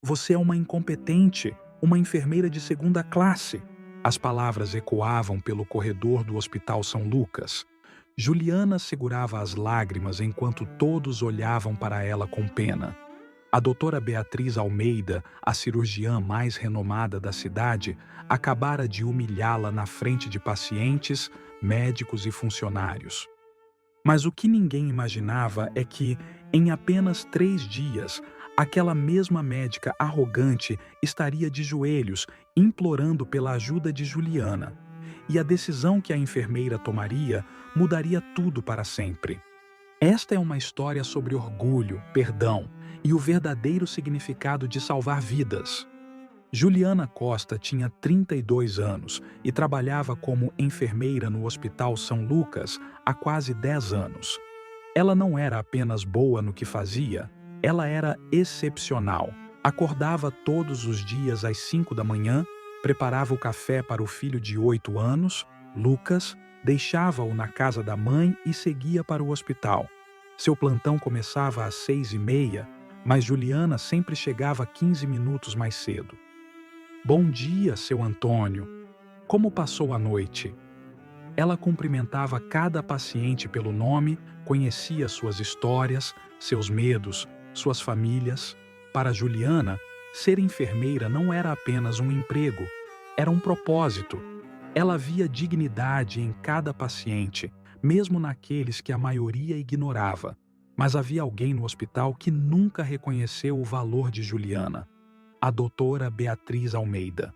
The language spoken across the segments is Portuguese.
Você é uma incompetente, uma enfermeira de segunda classe. As palavras ecoavam pelo corredor do Hospital São Lucas. Juliana segurava as lágrimas enquanto todos olhavam para ela com pena. A doutora Beatriz Almeida, a cirurgiã mais renomada da cidade, acabara de humilhá-la na frente de pacientes, médicos e funcionários. Mas o que ninguém imaginava é que, em apenas 3 dias, aquela mesma médica arrogante estaria de joelhos, implorando pela ajuda de Juliana. E a decisão que a enfermeira tomaria mudaria tudo para sempre. Esta é uma história sobre orgulho, perdão e o verdadeiro significado de salvar vidas. Juliana Costa tinha 32 anos e trabalhava como enfermeira no Hospital São Lucas há quase 10 anos. Ela não era apenas boa no que fazia, ela era excepcional. Acordava todos os dias às 5 da manhã, preparava o café para o filho de 8 anos, Lucas, deixava-o na casa da mãe e seguia para o hospital. Seu plantão começava às 6h30, mas Juliana sempre chegava 15 minutos mais cedo. Bom dia, seu Antônio. Como passou a noite? Ela cumprimentava cada paciente pelo nome, conhecia suas histórias, seus medos, suas famílias. Para Juliana, ser enfermeira não era apenas um emprego, era um propósito. Ela via dignidade em cada paciente, mesmo naqueles que a maioria ignorava. Mas havia alguém no hospital que nunca reconheceu o valor de Juliana: a doutora Beatriz Almeida.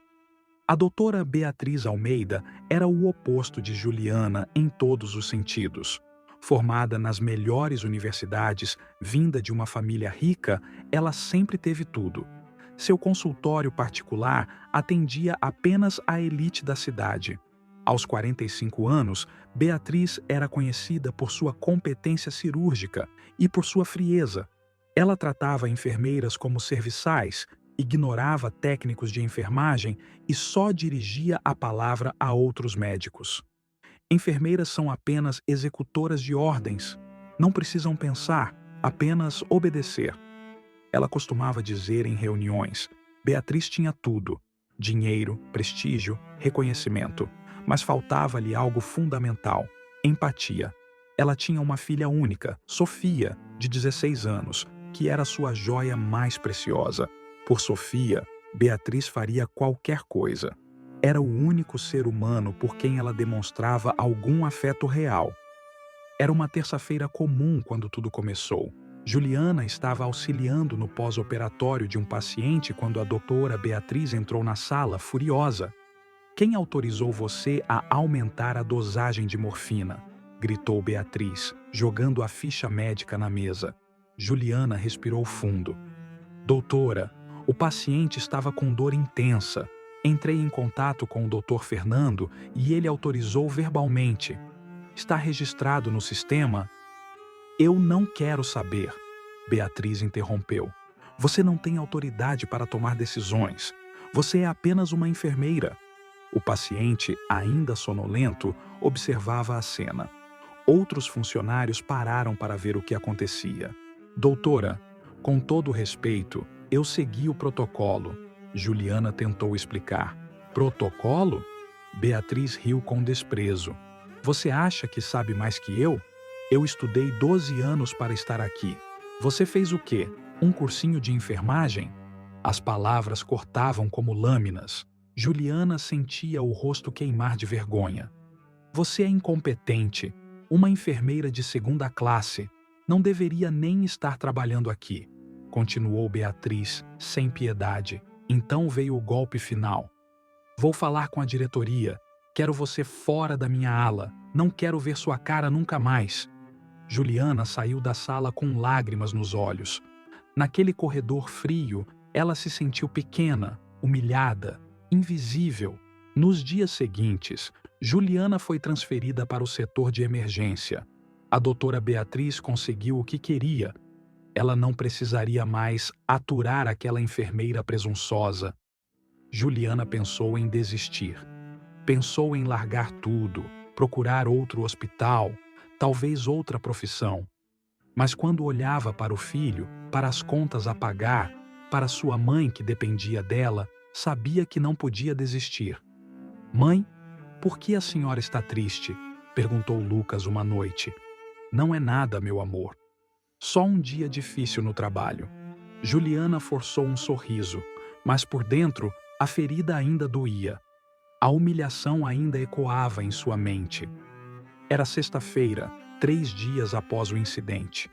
A doutora Beatriz Almeida era o oposto de Juliana em todos os sentidos. Formada nas melhores universidades, vinda de uma família rica, ela sempre teve tudo. Seu consultório particular atendia apenas a elite da cidade. Aos 45 anos, Beatriz era conhecida por sua competência cirúrgica e por sua frieza. Ela tratava enfermeiras como serviçais, ignorava técnicos de enfermagem e só dirigia a palavra a outros médicos. Enfermeiras são apenas executoras de ordens. Não precisam pensar, apenas obedecer. Ela costumava dizer em reuniões: Beatriz tinha tudo: dinheiro, prestígio, reconhecimento. Mas faltava-lhe algo fundamental: empatia. Ela tinha uma filha única, Sofia, de 16 anos, que era sua joia mais preciosa. Por Sofia, Beatriz faria qualquer coisa. Era o único ser humano por quem ela demonstrava algum afeto real. Era uma terça-feira comum quando tudo começou. Juliana estava auxiliando no pós-operatório de um paciente quando a doutora Beatriz entrou na sala, furiosa. "Quem autorizou você a aumentar a dosagem de morfina?", gritou Beatriz, jogando a ficha médica na mesa. Juliana respirou fundo. "Doutora, o paciente estava com dor intensa. Entrei em contato com o Dr. Fernando e ele autorizou verbalmente. Está registrado no sistema?" "Eu não quero saber", Beatriz interrompeu. "Você não tem autoridade para tomar decisões. Você é apenas uma enfermeira." O paciente, ainda sonolento, observava a cena. Outros funcionários pararam para ver o que acontecia. "Doutora, com todo respeito, eu segui o protocolo", Juliana tentou explicar. "Protocolo?" Beatriz riu com desprezo. "Você acha que sabe mais que eu? Eu estudei 12 anos para estar aqui. Você fez o quê? Um cursinho de enfermagem?" As palavras cortavam como lâminas. Juliana sentia o rosto queimar de vergonha. "Você é incompetente, uma enfermeira de segunda classe. Não deveria nem estar trabalhando aqui", continuou Beatriz, sem piedade. Então veio o golpe final. "Vou falar com a diretoria. Quero você fora da minha ala. Não quero ver sua cara nunca mais." Juliana saiu da sala com lágrimas nos olhos. Naquele corredor frio, ela se sentiu pequena, humilhada, invisível. Nos dias seguintes, Juliana foi transferida para o setor de emergência. A doutora Beatriz conseguiu o que queria. Ela não precisaria mais aturar aquela enfermeira presunçosa. Juliana pensou em desistir. Pensou em largar tudo, procurar outro hospital, talvez outra profissão. Mas quando olhava para o filho, para as contas a pagar, Para sua mãe, que dependia dela, sabia que não podia desistir. "Mãe, por que a senhora está triste?" perguntou Lucas uma noite. "Não é nada, meu amor. Só um dia difícil no trabalho." Juliana forçou um sorriso, mas por dentro a ferida ainda doía. A humilhação ainda ecoava em sua mente. Era sexta-feira, 3 dias após o incidente.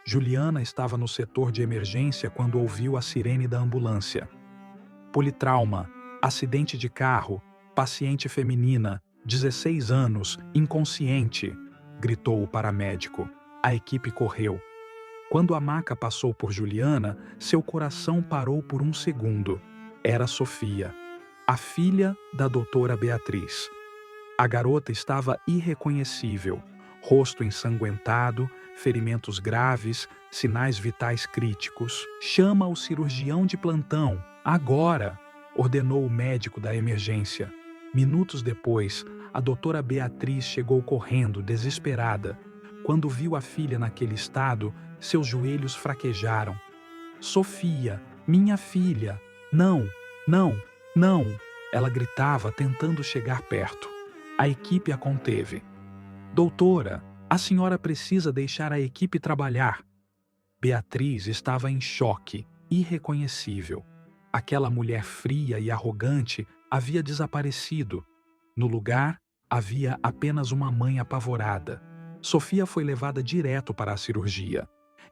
Juliana estava no setor de emergência quando ouviu a sirene da ambulância. "Politrauma, acidente de carro, paciente feminina, 16 anos, inconsciente", gritou o paramédico. A equipe correu. Quando a maca passou por Juliana, seu coração parou por um segundo. Era Sofia, a filha da doutora Beatriz. A garota estava irreconhecível, rosto ensanguentado, ferimentos graves, sinais vitais críticos. "Chama o cirurgião de plantão, agora!" ordenou o médico da emergência. Minutos depois, a doutora Beatriz chegou correndo, desesperada. Quando viu a filha naquele estado, seus joelhos fraquejaram. "Sofia, minha filha! Não, não, não!" Ela gritava, tentando chegar perto. A equipe a conteve. "Doutora, a senhora precisa deixar a equipe trabalhar." Beatriz estava em choque, irreconhecível. Aquela mulher fria e arrogante havia desaparecido. No lugar, havia apenas uma mãe apavorada. Sofia foi levada direto para a cirurgia.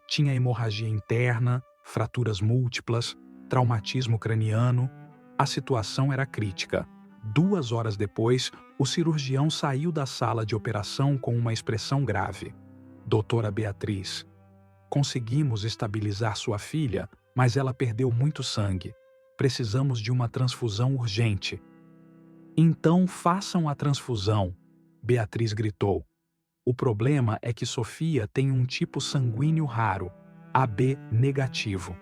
Tinha hemorragia interna, fraturas múltiplas, traumatismo craniano. A situação era crítica. 2 horas depois, o cirurgião saiu da sala de operação com uma expressão grave. "Doutora Beatriz, conseguimos estabilizar sua filha, mas ela perdeu muito sangue. Precisamos de uma transfusão urgente." "Então façam a transfusão", Beatriz gritou. "O problema é que Sofia tem um tipo sanguíneo raro, AB negativo.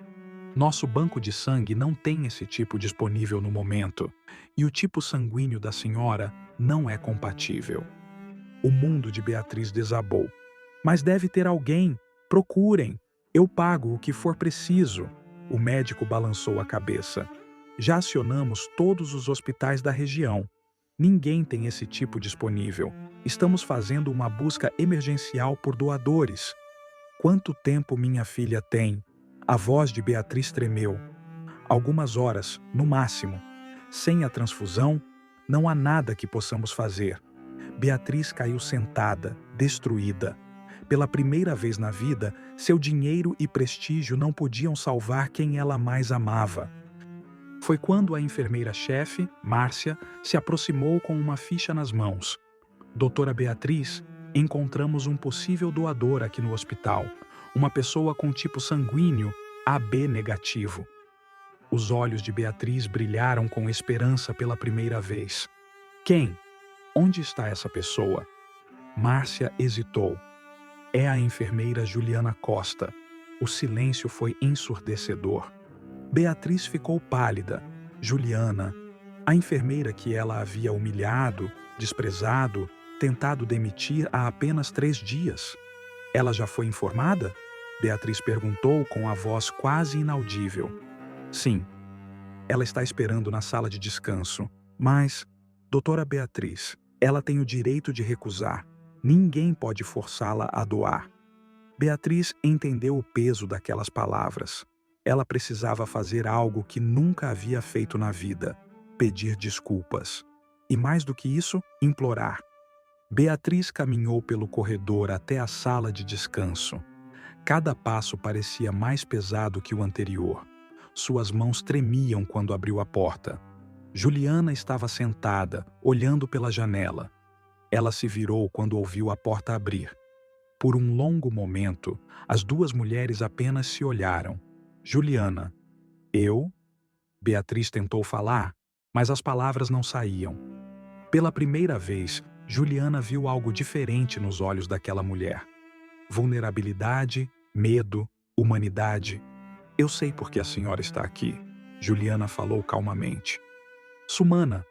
Nosso banco de sangue não tem esse tipo disponível no momento, e o tipo sanguíneo da senhora não é compatível." O mundo de Beatriz desabou. "Mas deve ter alguém. Procurem. Eu pago o que for preciso." O médico balançou a cabeça. "Já acionamos todos os hospitais da região. Ninguém tem esse tipo disponível. Estamos fazendo uma busca emergencial por doadores." "Quanto tempo minha filha tem?" A voz de Beatriz tremeu. "Algumas horas, no máximo. Sem a transfusão, não há nada que possamos fazer." Beatriz caiu sentada, destruída. Pela primeira vez na vida, seu dinheiro e prestígio não podiam salvar quem ela mais amava. Foi quando a enfermeira-chefe, Márcia, se aproximou com uma ficha nas mãos. "Doutora Beatriz, encontramos um possível doador aqui no hospital. Uma pessoa com tipo sanguíneo AB negativo." Os olhos de Beatriz brilharam com esperança pela primeira vez. "Quem? Onde está essa pessoa?" Márcia hesitou. "É a enfermeira Juliana Costa." O silêncio foi ensurdecedor. Beatriz ficou pálida. Juliana, a enfermeira que ela havia humilhado, desprezado, tentado demitir há apenas 3 dias. "Ela já foi informada?" Beatriz perguntou com a voz quase inaudível. "Sim. Ela está esperando na sala de descanso. Mas, doutora Beatriz, ela tem o direito de recusar. Ninguém pode forçá-la a doar." Beatriz entendeu o peso daquelas palavras. Ela precisava fazer algo que nunca havia feito na vida: pedir desculpas. E mais do que isso, implorar. Beatriz caminhou pelo corredor até a sala de descanso. Cada passo parecia mais pesado que o anterior. Suas mãos tremiam quando abriu a porta. Juliana estava sentada, olhando pela janela. Ela se virou quando ouviu a porta abrir. Por um longo momento, as duas mulheres apenas se olharam. "Juliana, eu?" Beatriz tentou falar, mas as palavras não saíam. Pela primeira vez, Juliana viu algo diferente nos olhos daquela mulher. Vulnerabilidade, medo, humanidade. "Eu sei por que a senhora está aqui", Juliana falou calmamente. "Sumana,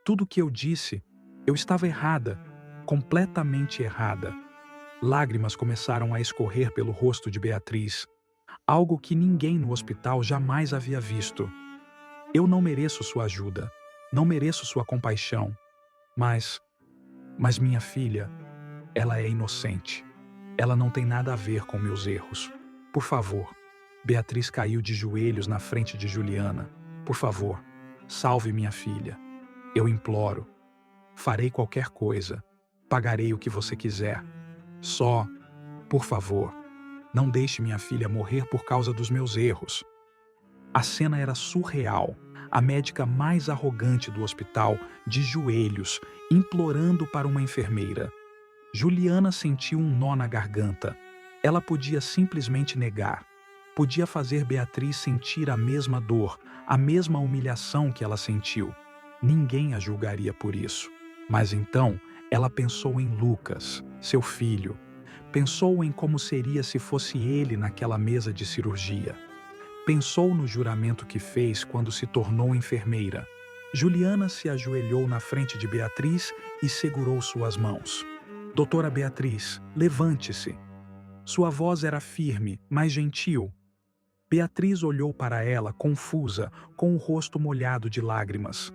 tudo o que eu disse, eu estava errada, completamente errada." Lágrimas começaram a escorrer pelo rosto de Beatriz. algo que ninguém no hospital jamais havia visto. Eu não mereço sua ajuda, não mereço sua compaixão, mas, mas minha filha, ela é inocente. Ela não tem nada a ver com meus erros. Por favor. Beatriz caiu de joelhos na frente de Juliana. Por favor, salve minha filha. Eu imploro. Farei qualquer coisa. Pagarei o que você quiser. Só, por favor, não deixe minha filha morrer por causa dos meus erros. A cena era surreal. A médica mais arrogante do hospital, de joelhos, implorando para uma enfermeira. Juliana sentiu um nó na garganta. Ela podia simplesmente negar. Podia fazer Beatriz sentir a mesma dor, a mesma humilhação que ela sentiu. Ninguém a julgaria por isso. Mas então, ela pensou em Lucas, seu filho. Pensou em como seria se fosse ele naquela mesa de cirurgia. Pensou no juramento que fez quando se tornou enfermeira. Juliana se ajoelhou na frente de Beatriz e segurou suas mãos. Doutora Beatriz, levante-se. Sua voz era firme, mas gentil. Beatriz olhou para ela, confusa, com o rosto molhado de lágrimas.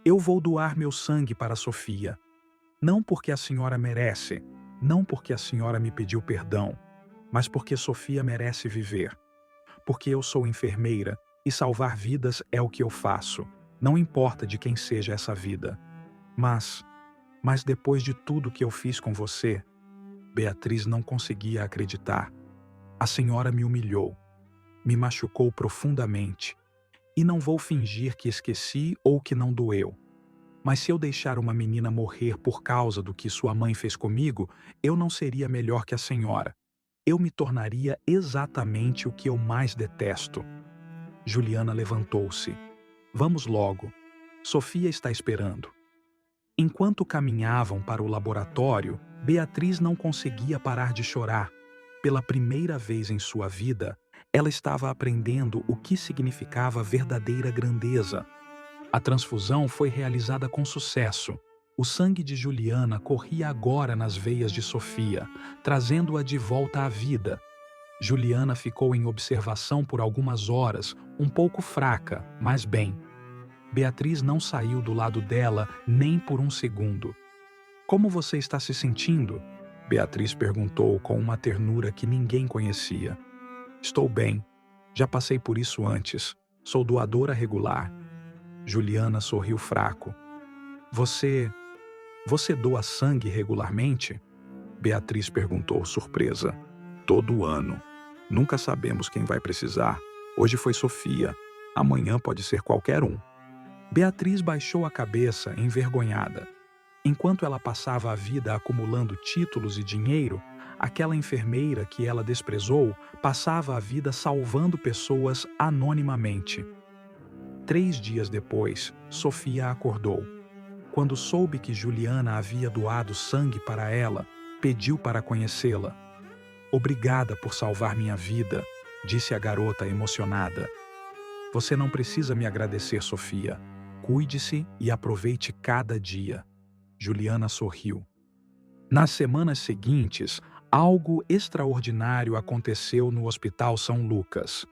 Eu vou doar meu sangue para Sofia. Não porque a senhora merece, não porque a senhora me pediu perdão, mas porque Sofia merece viver. Porque eu sou enfermeira e salvar vidas é o que eu faço. Não importa de quem seja essa vida. Mas depois de tudo que eu fiz com você, Beatriz não conseguia acreditar. A senhora me humilhou, me machucou profundamente, e não vou fingir que esqueci ou que não doeu. Mas se eu deixar uma menina morrer por causa do que sua mãe fez comigo, eu não seria melhor que a senhora. Eu me tornaria exatamente o que eu mais detesto. Juliana levantou-se. Vamos logo. Sofia está esperando. Enquanto caminhavam para o laboratório, Beatriz não conseguia parar de chorar. Pela primeira vez em sua vida, ela estava aprendendo o que significava verdadeira grandeza. A transfusão foi realizada com sucesso. O sangue de Juliana corria agora nas veias de Sofia, trazendo-a de volta à vida. Juliana ficou em observação por algumas horas, um pouco fraca, mas bem. Beatriz não saiu do lado dela nem por um segundo. Como você está se sentindo? Beatriz perguntou com uma ternura que ninguém conhecia. Estou bem. Já passei por isso antes. Sou doadora regular. Juliana sorriu fraco. Você doa sangue regularmente? Beatriz perguntou surpresa. Todo ano. Nunca sabemos quem vai precisar. Hoje foi Sofia. Amanhã pode ser qualquer um. Beatriz baixou a cabeça, envergonhada. Enquanto ela passava a vida acumulando títulos e dinheiro, aquela enfermeira que ela desprezou passava a vida salvando pessoas anonimamente. 3 dias depois, Sofia acordou. Quando soube que Juliana havia doado sangue para ela, pediu para conhecê-la. Obrigada por salvar minha vida, disse a garota emocionada. Você não precisa me agradecer, Sofia. Cuide-se e aproveite cada dia. Juliana sorriu. Nas semanas seguintes, algo extraordinário aconteceu no Hospital São Lucas.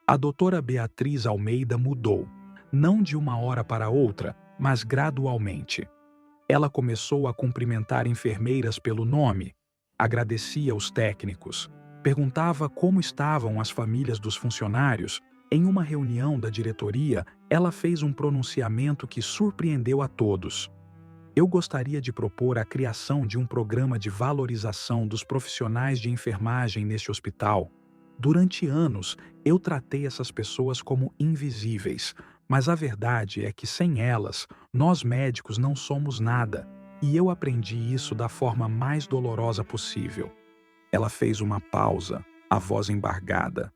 A doutora Beatriz Almeida mudou, não de uma hora para outra, mas gradualmente. Ela começou a cumprimentar enfermeiras pelo nome, agradecia os técnicos, perguntava como estavam as famílias dos funcionários. Em uma reunião da diretoria, ela fez um pronunciamento que surpreendeu a todos. Eu gostaria de propor a criação de um programa de valorização dos profissionais de enfermagem neste hospital. Durante anos, eu tratei essas pessoas como invisíveis, mas a verdade é que sem elas, nós médicos não somos nada, e eu aprendi isso da forma mais dolorosa possível. Ela fez uma pausa, a voz embargada.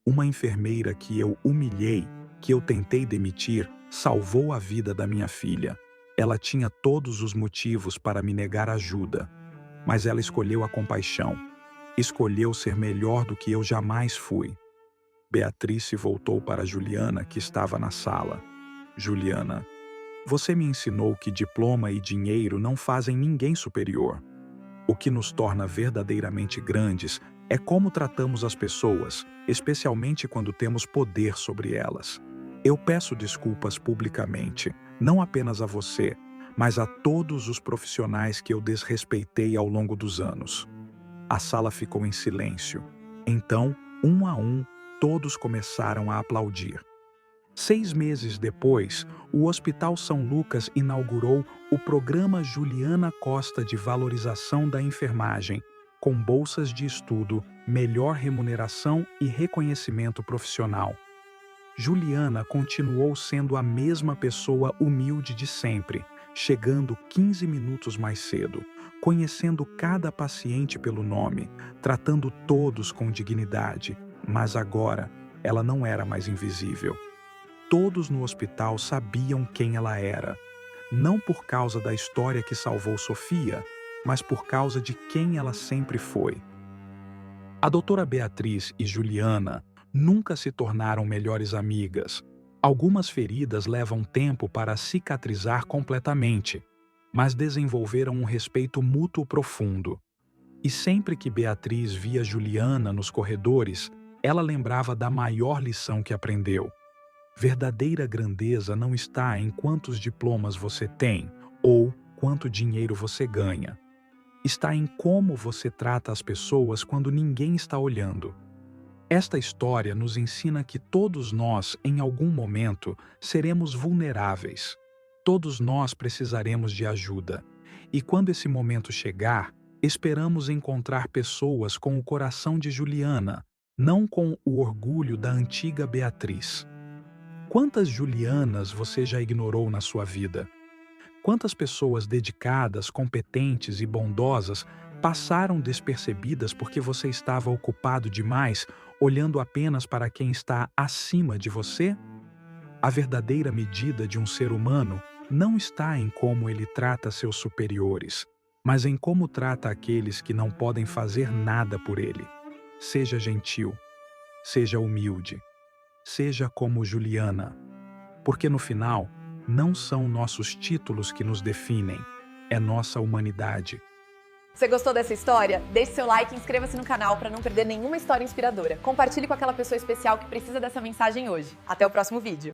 Uma enfermeira que eu humilhei, que eu tentei demitir, salvou a vida da minha filha. Ela tinha todos os motivos para me negar ajuda, mas ela escolheu a compaixão. Escolheu ser melhor do que eu jamais fui. Beatriz se voltou para Juliana, que estava na sala. Juliana, você me ensinou que diploma e dinheiro não fazem ninguém superior. O que nos torna verdadeiramente grandes É como tratamos as pessoas, especialmente quando temos poder sobre elas. Eu peço desculpas publicamente, não apenas a você, mas a todos os profissionais que eu desrespeitei ao longo dos anos. A sala ficou em silêncio. Então, um a um, todos começaram a aplaudir. 6 meses depois, o Hospital São Lucas inaugurou o Programa Juliana Costa de Valorização da Enfermagem, com bolsas de estudo, melhor remuneração e reconhecimento profissional. Juliana continuou sendo a mesma pessoa humilde de sempre, chegando 15 minutos mais cedo, conhecendo cada paciente pelo nome, tratando todos com dignidade, mas agora ela não era mais invisível. Todos no hospital sabiam quem ela era, não por causa da história que salvou Sofia, mas por causa de quem ela sempre foi. A doutora Beatriz e Juliana nunca se tornaram melhores amigas. Algumas feridas levam tempo para cicatrizar completamente, mas desenvolveram um respeito mútuo profundo. E sempre que Beatriz via Juliana nos corredores, ela lembrava da maior lição que aprendeu. Verdadeira grandeza não está em quantos diplomas você tem ou quanto dinheiro você ganha. Está em como você trata as pessoas quando ninguém está olhando. Esta história nos ensina que todos nós, em algum momento, seremos vulneráveis. Todos nós precisaremos de ajuda. E quando esse momento chegar, esperamos encontrar pessoas com o coração de Juliana, não com o orgulho da antiga Beatriz. Quantas Julianas você já ignorou na sua vida? Quantas pessoas dedicadas, competentes e bondosas passaram despercebidas porque você estava ocupado demais, olhando apenas para quem está acima de você? A verdadeira medida de um ser humano não está em como ele trata seus superiores, mas em como trata aqueles que não podem fazer nada por ele. Seja gentil, seja humilde, seja como Juliana, porque no final, não são nossos títulos que nos definem, é nossa humanidade. Você gostou dessa história? Deixe seu like e inscreva-se no canal para não perder nenhuma história inspiradora. Compartilhe com aquela pessoa especial que precisa dessa mensagem hoje. Até o próximo vídeo.